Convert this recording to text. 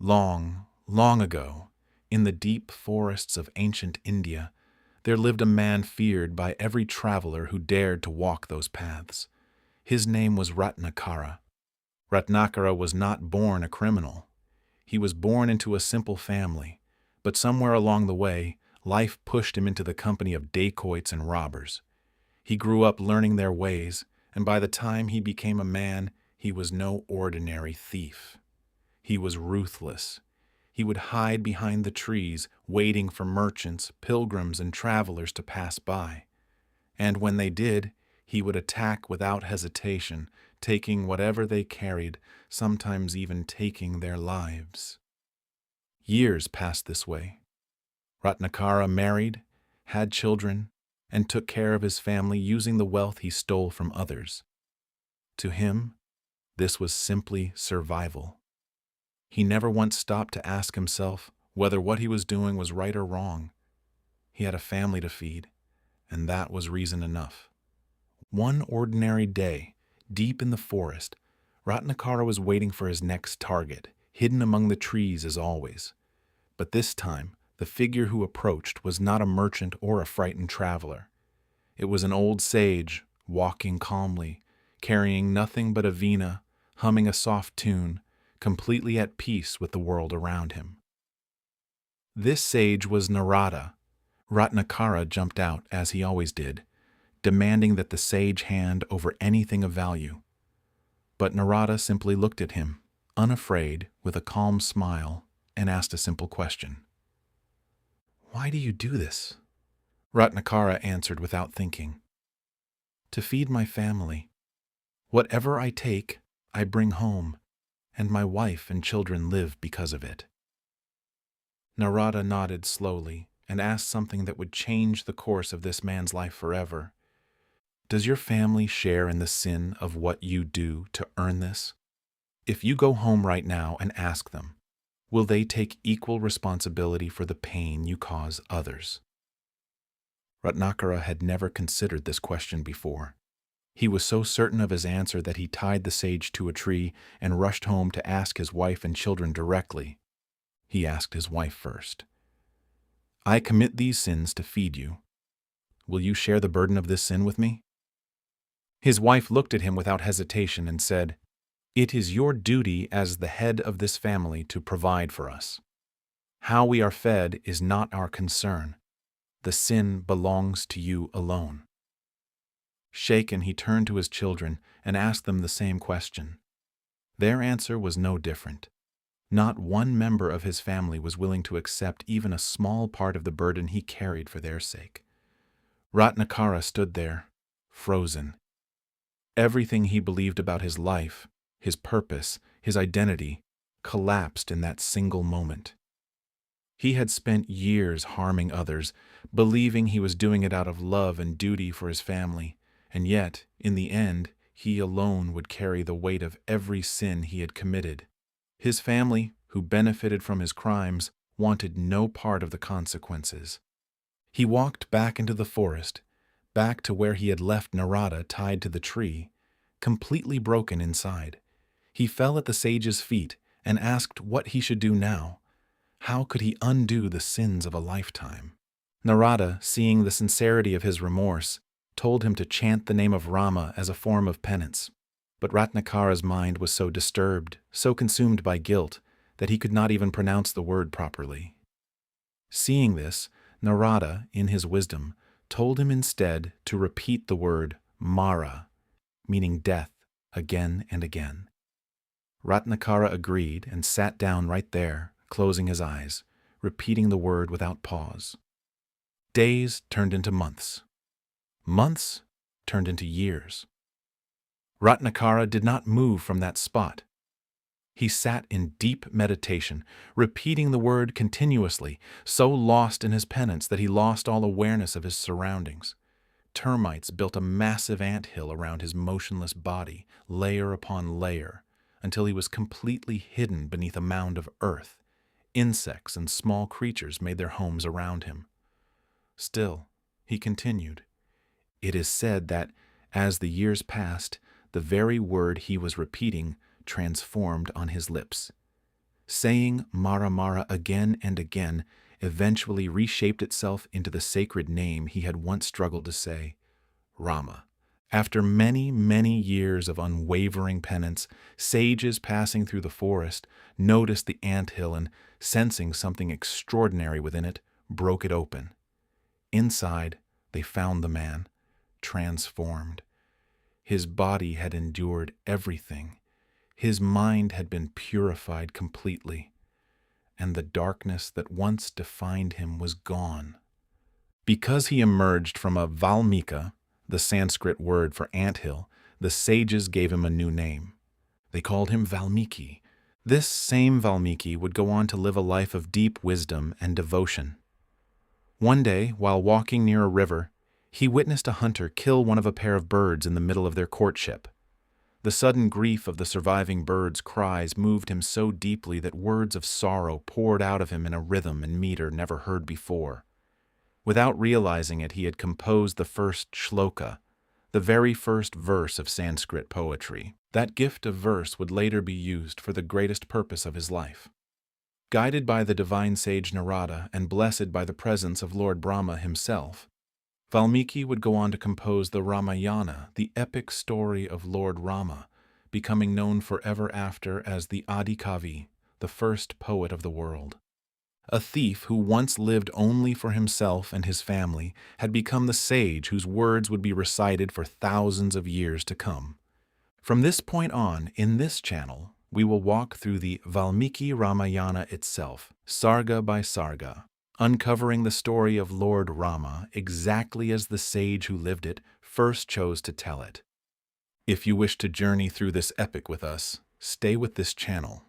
Long, long ago, in the deep forests of ancient India, there lived a man feared by every traveler who dared to walk those paths. His name was Ratnakara. Ratnakara was not born a criminal. He was born into a simple family, but somewhere along the way, life pushed him into the company of dacoits and robbers. He grew up learning their ways, and by the time he became a man, he was no ordinary thief. He was ruthless. He would hide behind the trees, waiting for merchants, pilgrims, and travelers to pass by. And when they did, he would attack without hesitation, taking whatever they carried, sometimes even taking their lives. Years passed this way. Ratnakara married, had children, and took care of his family using the wealth he stole from others. To him, this was simply survival. He never once stopped to ask himself whether what he was doing was right or wrong. He had a family to feed, and that was reason enough. One ordinary day, deep in the forest, Ratnakara was waiting for his next target, hidden among the trees as always. But this time, the figure who approached was not a merchant or a frightened traveler. It was an old sage, walking calmly, carrying nothing but a veena, humming a soft tune, completely at peace with the world around him. This sage was Narada. Ratnakara jumped out, as he always did, demanding that the sage hand over anything of value. But Narada simply looked at him, unafraid, with a calm smile, and asked a simple question. "Why do you do this?" Ratnakara answered without thinking. "To feed my family. Whatever I take, I bring home, and my wife and children live because of it." Narada nodded slowly and asked something that would change the course of this man's life forever. "Does your family share in the sin of what you do to earn this? If you go home right now and ask them, will they take equal responsibility for the pain you cause others?" Ratnakara had never considered this question before. He was so certain of his answer that he tied the sage to a tree and rushed home to ask his wife and children directly. He asked his wife first. "I commit these sins to feed you. Will you share the burden of this sin with me?" His wife looked at him without hesitation and said, "It is your duty as the head of this family to provide for us. How we are fed is not our concern. The sin belongs to you alone." Shaken, he turned to his children and asked them the same question. Their answer was no different. Not one member of his family was willing to accept even a small part of the burden he carried for their sake. Ratnakara stood there, frozen. Everything he believed about his life, his purpose, his identity, collapsed in that single moment. He had spent years harming others, believing he was doing it out of love and duty for his family, and yet, in the end, he alone would carry the weight of every sin he had committed. His family, who benefited from his crimes, wanted no part of the consequences. He walked back into the forest, back to where he had left Narada tied to the tree, completely broken inside. He fell at the sage's feet and asked what he should do now. How could he undo the sins of a lifetime? Narada, seeing the sincerity of his remorse, told him to chant the name of Rama as a form of penance. But Ratnakara's mind was so disturbed, so consumed by guilt, that he could not even pronounce the word properly. Seeing this, Narada, in his wisdom, told him instead to repeat the word Mara, meaning death, again and again. Ratnakara agreed and sat down right there, closing his eyes, repeating the word without pause. Days turned into months. Months turned into years. Ratnakara did not move from that spot. He sat in deep meditation, repeating the word continuously, so lost in his penance that he lost all awareness of his surroundings. Termites built a massive anthill around his motionless body, layer upon layer, until he was completely hidden beneath a mound of earth. Insects and small creatures made their homes around him. Still, he continued. It is said that, as the years passed, the very word he was repeating transformed on his lips. Saying Mara Mara again and again eventually reshaped itself into the sacred name he had once struggled to say, Rama. After many, many years of unwavering penance, sages passing through the forest noticed the anthill and, sensing something extraordinary within it, broke it open. Inside, they found the man, transformed. His body had endured everything. His mind had been purified completely, and the darkness that once defined him was gone. Because he emerged from a Valmika, the Sanskrit word for anthill, the sages gave him a new name. They called him Valmiki. This same Valmiki would go on to live a life of deep wisdom and devotion. One day, while walking near a river, he witnessed a hunter kill one of a pair of birds in the middle of their courtship. The sudden grief of the surviving bird's cries moved him so deeply that words of sorrow poured out of him in a rhythm and meter never heard before. Without realizing it, he had composed the first shloka, the very first verse of Sanskrit poetry. That gift of verse would later be used for the greatest purpose of his life. Guided by the divine sage Narada and blessed by the presence of Lord Brahma himself, Valmiki would go on to compose the Ramayana, the epic story of Lord Rama, becoming known forever after as the Adi Kavi, the first poet of the world. A thief who once lived only for himself and his family had become the sage whose words would be recited for thousands of years to come. From this point on, in this channel, we will walk through the Valmiki Ramayana itself, sarga by sarga, uncovering the story of Lord Rama exactly as the sage who lived it first chose to tell it. If you wish to journey through this epic with us, stay with this channel.